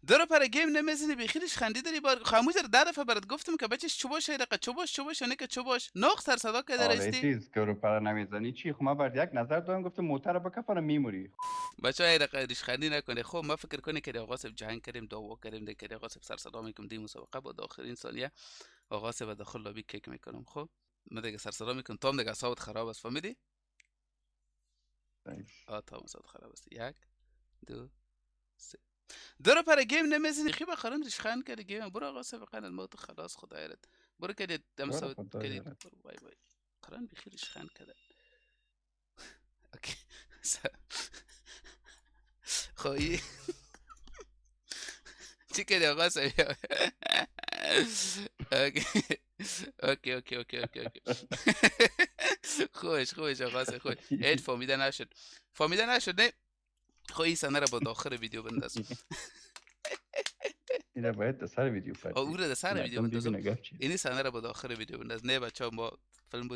دو پر گیم نمیزنی بخیرش خندی داری بار خاموش در دفعه برات گفتم که بچه چوباش رقه چوباش که چوباش ناق سر صدا که آره درستی چیز که رو پر نمیزنی چی خب من برد یک نظر دادم گفتم موتر رو بکفانم میموری. بچه های رقه ریش خندی نکنه. خب ما فکر کنی که آقا صاحب جنگ کردیم دعوا کردیم ده آقا صاحب سر صدا میکنم دی مسابقه با آخرین ثانیه آقا صاحب داخل لابی کیک میکنم. خب ما دیگه سر صدا میکنم تام دیگه صوت خراب است فهمیدی؟ تام صوت خراب است. یک دو سه دو پر گیم نمیزنی خیلی بخرن ریش خند کرد گیم برو آقا صاحب قن الموت خلاص خدایرت برو کدید دم برو صوت خدا کدید یارت. وای وای قرن بخیر ریش خند کرد. اوکی خویی چی کردی آقا صاحب؟ اوکی خوش آقا صاحب خوش اید فهمیده نشد نه. خب این صحنه را با داخل ویدیو بنداز. اینه باید سر ویدیو او پرتی را در سر ویدیو مردم بندازم. ببینه گفت چی. این صحنه را با داخل ویدیو بنداز. نه بچه ها ما فیلم